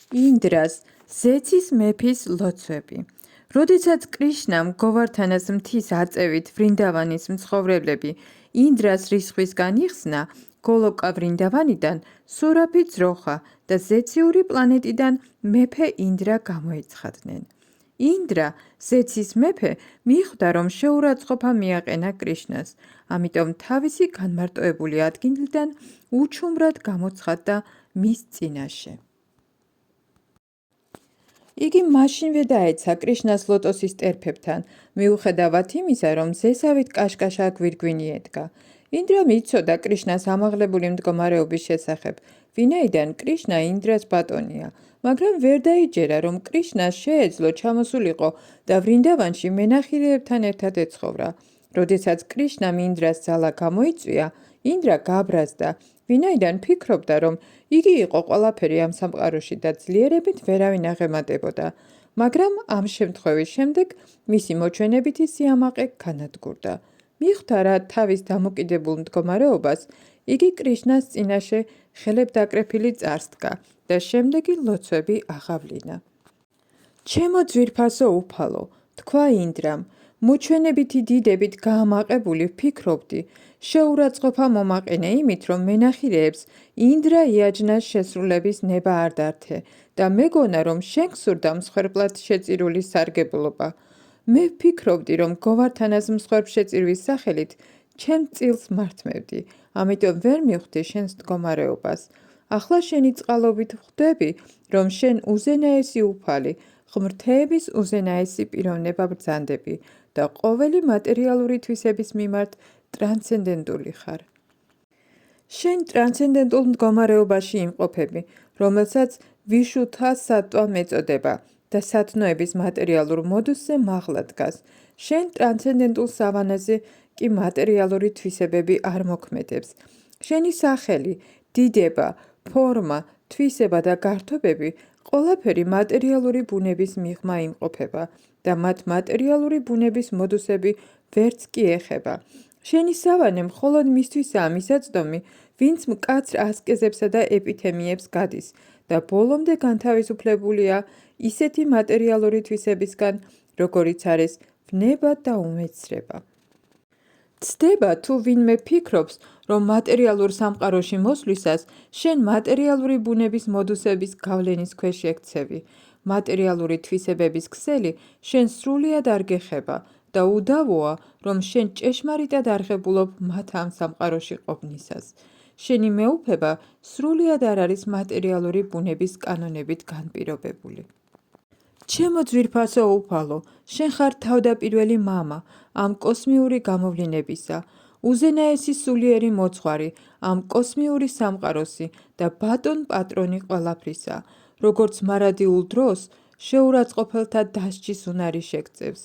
ინდრას, ზეცის მეფის ლოცვები. როდესაც კრიშნამ გოვართანას მთის აწევით ვრინდავანის მცხოვრებლები ინდრას რისხვისგან იხსნა, გოლოკა ვრინდავანიდან სურაფი ძროხა და ზეციური პლანეტიდან მეფე ინდრა გამოეცხადნენ. ინდრა, ზეცის მეფე, მიხვდა, რომ შეურაცხყოფა მიაყენა კრიშნას, ამიტომ თავისი განმარტოებული ადგილიდან უჩუმრად გამოცხადდა მის წინაშე. იგი მაშინვე დაეცა კრიშნას ლოტოსის ტერფებთან, მიუხედავად იმისა, რომ ზესავით კაშკაშა გვირგვინი ედგა. ინდრამ იცოდა კრიშნას ამაღლებული მდგომარეობის შესახებ, ვინაიდან კრიშნა ინდრას ბატონია, მაგრამ ვერ დაიჯერა, რომ კრიშნას შეეძლო ჩამოსულიყო და ვრინდავანში მენახილეებთან ერთად ეცხოვრა. როდესაც კრიშნამ ინდრას ძალა გამოიწვია, ინდრა გაბრაზდა, ვინაიდან ფიქრობდა, რომ იგი იყო ყველაფერი ამ სამყაროში და ძლიერებით ვერავინ აღემატებოდა, მაგრამ ამ შემთხვევის შემდეგ მისი მოჩვენებითი სიამაყე განადგურდა. მიხვდა თავის დამოკიდებულ მდგომარეობას, იგი კრიშნას წინაშე ხელებდაკრეფილი წარსდგა და შემდეგი ლოცვები აღავლინა. ჩემო ძვირფასო უფალო, თქვა ინდრამ, მოჩვენებითი დიდებით გაამაყებული ვფიქრობდი, შეურაცხყოფა მომაყენე იმით, რომ მენახილეებს ინდრა იაჯნას შესრულების ნება არ დართე და მეგონა, რომ შენ გსურდა მსხვერპლად შეწირული სარგებლობა. მე ვფიქრობდი, რომ გოვართანას მსხვერპლშეწირვის სახელით ჩემ წილს მართმევდი, ამიტომ ვერ მივხვდი შენს მდგომარეობას. ახლა შენი წყალობით ვხვდები, რომ შენ უზენაესი უფალი, ღმრთების უზენაესი პიროვნება ბრძანდები და ყოველი მატერიალური თვისების მიმართ ტრანსცენდენტული ხარ. შენ ტრანსცენდენტულ მდგომარეობაში იმყოფები, რომელსაც ვიშუთა სატვა მეწოდება და სათნოების მატერიალურ მოდუსზე მაღლა დგას. შენ ტრანსცენდენტულ სავანაზე კი მატერიალური თვისებები არ მოქმედებს. შენი სახელი, დიდება, ფორმა, თვისება და გართობები ყველაფერი მატერიალური ბუნების მიღმა იმყოფება და მათ მატერიალური ბუნების მოდუსები ვერც კი ეხება. შენი სავანე მხოლოდ მისთვისაა მისაწვდომი, ვინც მკაცრ ასკეზებსა და ეპითემიებს გადის და ბოლომდე განთავისუფლებულია ისეთი მატერიალური თვისებისგან, როგორიც არის ვნება და უმეცრება. ცდება თუ ვინმე ფიქრობს, რომ მატერიალურ სამყაროში მოსვლისას შენ მატერიალური ბუნების მოდუსების გავლენის ქვეშ ექცევი. მატერიალური თვისებების ქსელი შენ სრულიად არ გეხება და უდავოა, რომ შენ ჭეშმარიტად არღებულობ მათ ამ სამყაროში ყოფნისას. შენი მეუფება სრულიად არ არის მატერიალური ბუნების კანონებით განპირობებული. ჩემო ძვირფასო უფალო, შენ ხარ თავდაპირველი მამა ამ კოსმიური გამოვლინებისა, უზენაესი სულიერი მოძღვარი ამ კოსმიური სამყაროსი და ბატონ პატრონი ყველაფრისა, როგორც მარადიულ დროს შეურაცხყოფელთა დასჯის უნარი შეგწევს.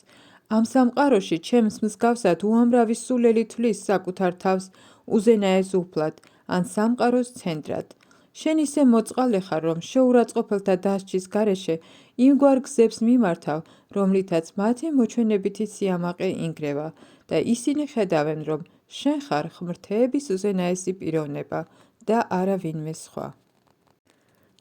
ამ სამყაროში ჩემს მსგავსად უამრავი სულელი თვლის საკუთარ თავს უზენაეს უფლად ან სამყაროს ცენტრად. შენ ისე მოწყალე ხარ, რომ შეურაცხყოფელთა დასჯის გარეშე იმგვარ გზებს მიმართავ, რომლითაც მათი მოჩვენებითი სიამაყე ინგრევა და ისინი ხედავენ, რომ შენ ხარ ღმრთების უზენაესი პიროვნება და არა ვინმე სხვა.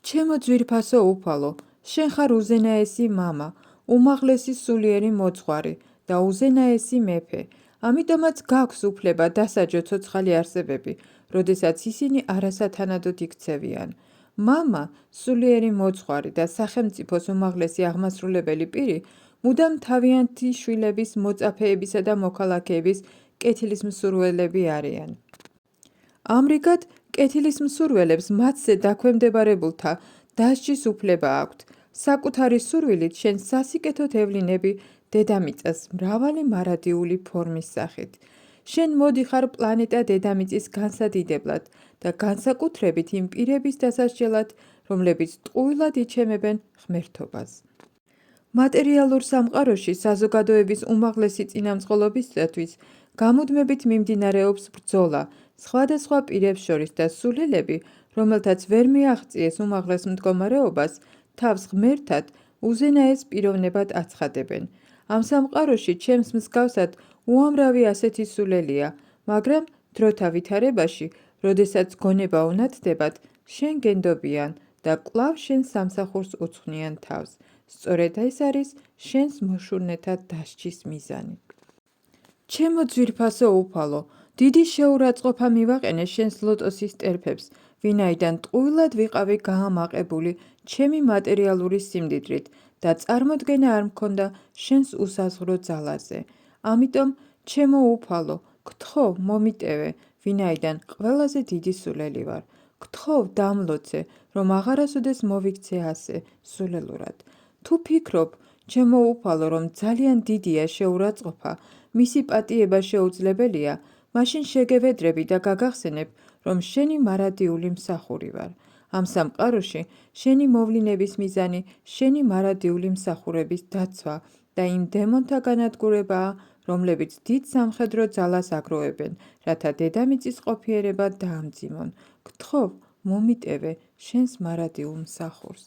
ჩემო ძვირფასო უფალო, შენ ხარ უზენაესი მამა, უმაღლესი სულიერი მოძღვარი და უზენაესი მეფე, ამიტომაც გაქვს უფლება დასაჯო ცოცხალი არსებები, როდესაც ისინი არასათანადოდ იქცევიან. მამა, სულიერი მოძღვარი და სახელმწიფოს უმაღლესი აღმასრულებელი პირი მუდამ თავიანთი შვილების მოწაფეებისა და მოქალაქეების კეთილისმსურველები არიან. ამრიგად, კეთილისმსურველებს მათზე დაქვემდებარებულთა დასჯის უფლება აქვთ. საკუთარი სურვილით შენ სასიკეთოდ ევლინები დედამიწას მრავალი მარადიული ფორმის სახით. შენ მოდიხარ პლანეტა დედამიწის განსადიდებლად და განსაკუთრებით იმ პირების დასასჯელად, რომლებიც ტყუილად იჩემებენ ღმერთობას. მატერიალურ სამყაროში საზოგადოების უმაღლესი წინამძღოლობისათვის გამუდმებით მიმდინარეობს ბრძოლა სხვადასხვა პირებს შორის და სულელები, რომელთაც ვერ მიაღწიეს უმაღლეს მდგომარეობას, თავს ღმერთად უზენაეს პიროვნებად აცხადებენ. ამ სამყაროში ჩემს მსგავსად უამრავი ასეთი სულელია, მაგრამ დროთა ვითარებაში, როდესაც გონება უნათდებათ, შენ გენდობიან და კვლავ შენს სამსახურს უძღვნიან თავს. სწორედ ეს არის შენს მოშურნეთა დასჯის მიზანი. ჩემო ძვირფასო უფალო, დიდი შეურაცხყოფა მივაყენე შენს ლოტოსის ტერფებს, ვინაიდან ტყუილად ვიყავი გაამაყებული ჩემი მატერიალური სიმდიდრით და წარმოდგენა არ მქონდა შენს უსაზღრო ძალაზე. ამიტომ, ჩემო უფალო, გთხოვ, მომიტევე, ვინაიდან ყველაზე დიდი სულელი ვარ. გთხოვ, დამლოცე, რომ აღარასოდეს მოვიქცე ასე სულელურად. თუ ფიქრობ, ჩემო უფალო, რომ ძალიან დიდია შეურაცხყოფა, მისი პატიება შეუძლებელია, მაშინ შეგევედრები და გაგახსენებ, რომ შენი მარადიული მსახური ვარ. ამ სამყაროში შენი მოვლინების მიზანი შენი მარადიული მსახურების დაცვა და იმ დემონთა განადგურებაა, რომლებიც დიდ სამხედრო ძალას აგროვებენ, რათა დედამიწის ყოფიერება დაამძიმონ. გთხოვ, მომიტევე შენს მარადიულ მსახურს.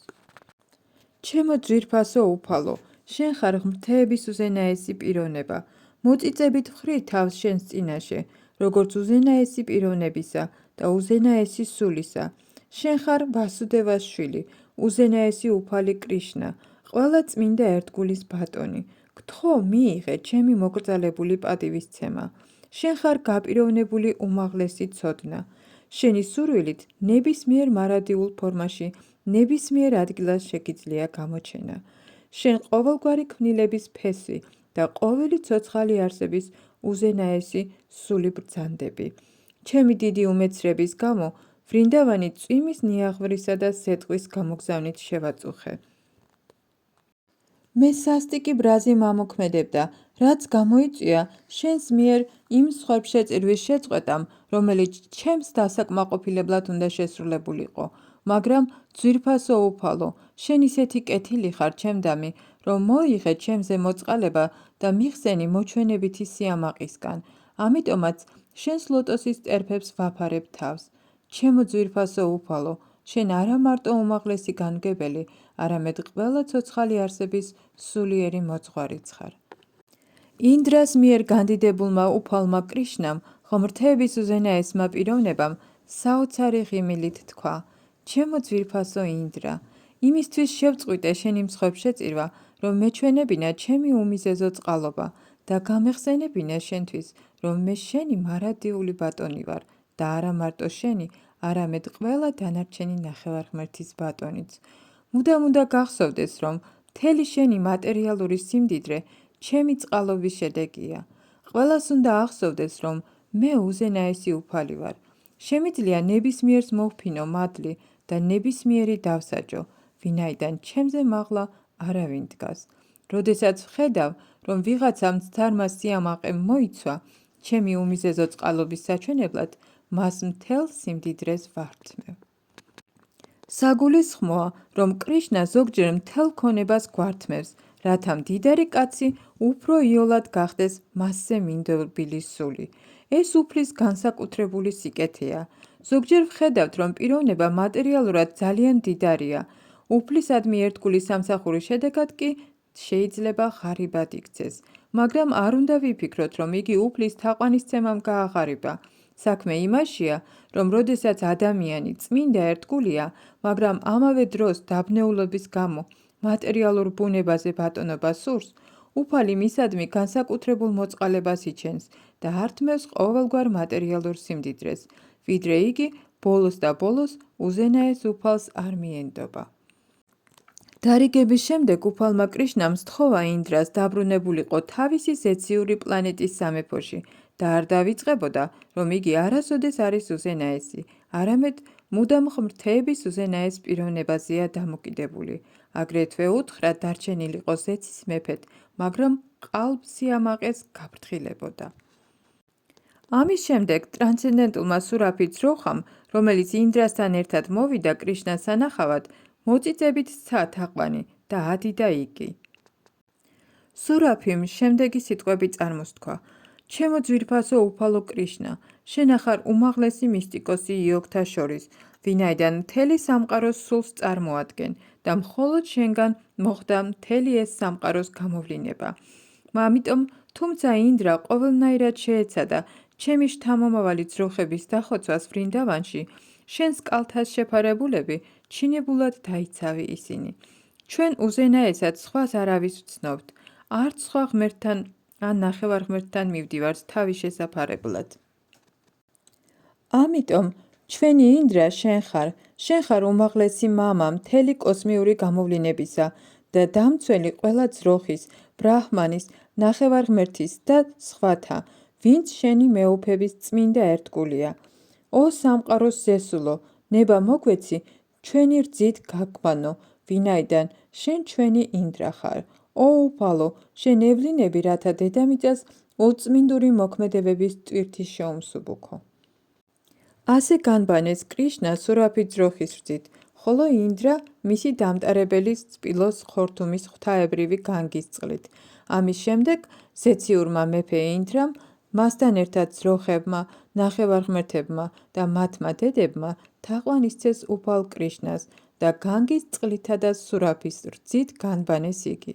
ჩემო ძვირფასო უფალო, შენ ხარ ღმრთეების უზენაესი პიროვნება. მოწიწებით ვხრი თავს შენს წინაშე, როგორც უზენაესი პიროვნებისა და უზენაესი სულისა. შენ ხარ ვასუდევას შვილი, უზენაესი უფალი კრიშნა, ყველა წმინდა ერთგულის ბატონი. გთხოვ, მიიღე ჩემი მოკრძალებული პატივისცემა. შენ ხარ გაპიროვნებული უმაღლესი ცოდნა. შენი სურვილით ნებისმიერ მარადიულ ფორმაში, ნებისმიერ ადგილას შეგიძლია გამოჩენა. შენ ყოველგვარი ქმნილების ფესი და ყოველი ცოცხალი არსების უზენაესი სული ბრძანდები. ჩემი დიდი უმეცრების გამო, ვრინდავანი წვიმის ნიაღვრისა და სეტყვის გამოგზავნით შევაწუხე. მე სასტიკი ბრაზი მამოქმედებდა, რაც გამოიწვია შენს მიერ იმ სხვებშეწირვის შეწყვეტამ, რომელიც ჩემს დასაკმაყოფილებლად უნდა შესრულებულიყო. მაგრამ ძვირფასო უფალო, შენ ისეთი კეთილი ხარ ჩემდამი, რომ მოიღე ჩემზე მოწყალება და მიხსენი მოჩვენებითი სიამაყისგან. ამიტომაც შენს ლოტოსის ტერფებს ვაფარებ თავს. ჩემო ძვირფასო უფალო, შენ არა მარტო უმაღლესი განმგებელი, არამედ ყველა ცოცხალი არსების სულიერი მოძღვარიც ხარ. ინდრას მიერ განდიდებულმა უფალმა კრიშნამ, ღმრთების უზენაესმა პიროვნებამ, საოცარი ღიმილით თქვა: ჩემო ძვირფასო ინდრა, იმისთვის შევწყვიტე შენი მსხვერპლშეწირვა, რომ მეჩვენებინა ჩემი უმიზეზო წყალობა და გამეხსენებინა შენთვის, რომ მე შენი მარადიული ბატონი ვარ და არა მარტო შენი, არამედ ყველა დანარჩენი ნახევარღმერთის ბატონიც. მუდამ უნდა გახსოვდეს, რომ მთელი შენი მატერიალური სიმდიდრე ჩემი წყალობის შედეგია. ყველას უნდა ახსოვდეს, რომ მე უზენაესი უფალი ვარ. შემიძლია ნებისმიერს მოვფინო მადლი და ნებისმიერი დავსაჯო, ვინაიდან ჩემზე მაღლა არავინ დგას. როდესაც ვხედავ, რომ ვიღაცამ მცდარმა სიამაყემ მოიცვა, ჩემი უმიზეზო წყალობის საჩვენებლად, მას მთელ სიმდიდრეს ვართმევ. საგულისხმოა, რომ კრიშნა ზოგჯერ მთელ ქონებას გვართმევს, რათა მდიდარი კაცი უფრო იოლად გახდეს მასზე მინდობილი სული. ეს უფლის განსაკუთრებული სიკეთეა. ზოგჯერ ვხედავთ, რომ პიროვნება მატერიალურად ძალიან მდიდარია. უფლისადმი ერთგული სამსახურის შედეგად კი შეიძლება ღარიბად იქცეს. მაგრამ არ უნდა ვიფიქროთ, რომ იგი უფლის თაყვანისცემამ გააღარიბა. საქმე იმაშია, რომ როდესაც ადამიანი წმინდა ერთგულია, მაგრამ ამავე დროს დაბნეულობის გამო მატერიალურ ბუნებაზე ბატონობა სურს, უფალი მისადმი განსაკუთრებულ მოწყალებას იჩენს და ართმევს ყოველგვარ მატერიალურ სიმდიდრეს, ვიდრე იგი ბოლოს და ბოლოს უზენაეს უფალს არ მიენდობა. დარიგების შემდეგ უფალმა კრიშნამ სთხოვა ინდრას დაბრუნებულიყო თავისი ზეციური პლანეტის სამეფოში და არ დავიწყებოდა, რომ იგი არასოდეს არის უზენაესი, არამედ მუდამ ღმრთების უზენაეს პიროვნებაზეა დამოკიდებული. აგრეთვე უთხრა დარჩენილიყო ზეცის მეფედ, მაგრამ ყალბსიამაყეს გაფრთხილებოდა. ამის შემდეგ ტრანსცენდენტულმა სურაფი ძროხამ, რომელიც ინდრასთან ერთად მოვიდა კრიშნას სანახავად, მოწიწებით სცა თაყვანი და ადიდა იგი. სურაფიმ შემდეგი სიტყვები წარმოსთქვა: ჩემო ძვირფასო უფალო კრიშნა, შენ ახარ უმაღლესი მისტიკოსი იოგთა შორის, ვინაიდან მთელი სამყაროს სულს წარმოადგენ და მხოლოდ შენგან მოხდა მთელი ეს სამყაროს გამოვლინება. ამიტომ, თუმცა ინდრა ყოველნაირად შეეცადა ჩემი შთამომავალი ძროხების დახოცვას ვრინდავანში, შენს კალთას შეფარებულები ჩინებულად დაიცავი ისინი. ჩვენ უზენაესად სხვას არავის ვცნობთ, არც სხვა ღმერთთან ან ნახევარ-ღმერთთან მივდივართ თავის შესაფარებლად. ამიტომ ჩვენი ინდრა შენ ხარ უმაღლესი მამა მთელი კოსმიური გამოვლინებისა და დამცველი ყველა ძროხის, ბრაჰმანის, ნახევარ-ღმერთის და სხვათა, ვინც შენი მეუფების წმინდა ერთგულია. ო სამყაროს ზესულო, ნება მოგვეცი, ჩვენი რძით გაგვანო, ვინაიდან შენ ჩვენი ინდრა ხარ. ო უფალო, შენ ევლინები, რათა დედამიწას უწმინდური მოქმედებების ტვირთი შეუმსუბუქო. ასე განბანეს კრიშნა სურაფი ძროხის რძით, ხოლო ინდრა მისი დამტარებელი სპილოს ხორთუმის ღვთაებრივი განგის წყლით. ამის შემდეგ ზეციურმა მეფე ინდრამ მასთან ერთად ძროხებმა, ნახევარ-ღმერთებმა და მათმა დედებმა თაყვანისცეს უფალ კრიშნას და განგის წყლითა და სურაფის რძით განბანეს იგი.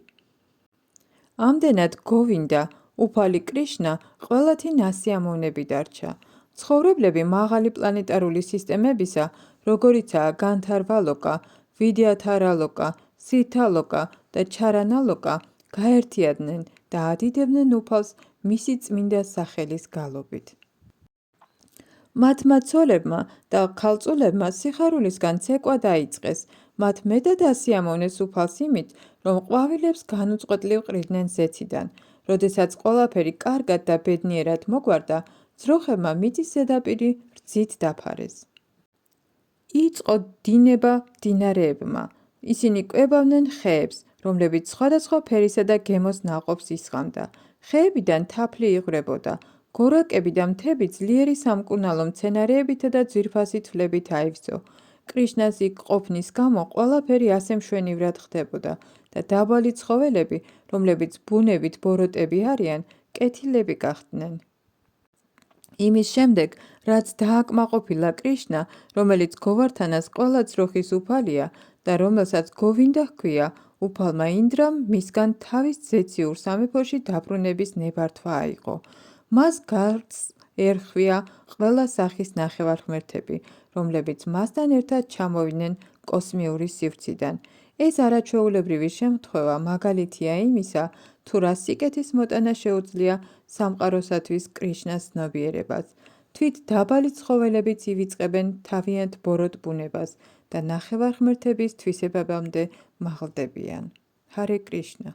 ამდენად გოვინდა, უფალი კრიშნა ყველათი ნასიამოვნები დარჩა. ცხოვრებლები მაღალი პლანეტარული სისტემებისა, როგორიცაა განთარვალოკა, ვიდიათარალოკა, სითალოკა და ჩარანალოკა, გაერთიადნენ და ადიდებდნენ უფალს მისი წმინდა სახელის გალობით. მათმა ცოლებმა და ქალწულებმა სიხარულისგან ცეკვა დაიწყეს. მათ მეტად ასიამოვნეს უფალს იმით, რომ ყვავილებს განუწყვეტლივ ყრიდნენ ზეციდან. როდესაც ყველაფერი კარგად და ბედნიერად მოგვარდა, ძროხებმა მიწის ზედაპირი რძით დაფარეს. იწყო დინება მდინარეებმა. ისინი კვებავდნენ ხეებს, რომლებიც სხვადასხვა ფერისა და გემოს ნაყოფს ისხამდა. ხეებიდან თაფლი იღვრებოდა. გორაკები და მთები ძლიერი სამკურნალო მცენარეებითა და ძვირფასი თვლებით აივსო. კრიშნას იქ ყოფნის გამო ყველაფერი ასე მშვენივრად ხდებოდა და დაბალი ცხოველები, რომლებიც ბუნებით ბოროტები არიან, კეთილები გახდნენ. იმის შემდეგ, რაც დააკმაყოფილა კრიშნა, რომელიც გოვართანას ყველა ძროხის უფალია და რომელსაც გოვინდა ჰქვია, უფალმა ინდრამ მისგან თავის ზეციურ სამეფოში დაბრუნების ნებართვა აიღო. მას გარს ერხვია ყველა სახის ნახევარ-ღმერთები, რომლებიც მასთან ერთად ჩამოვიდნენ კოსმიური სივრციდან. ეს არაჩვეულებრივი შემთხვევა მაგალითია იმისა, თუ რა სიკეთის მოტანა შეუძლია სამყაროსათვის კრიშნას ცნობიერებას. თვით დაბალი ცხოველებიც ივიწყებენ თავიანთ ბოროტ ბუნებას და ნახევარ-ღმერთების თვისებებამდე მაღლდებიან. ჰარე კრიშნა.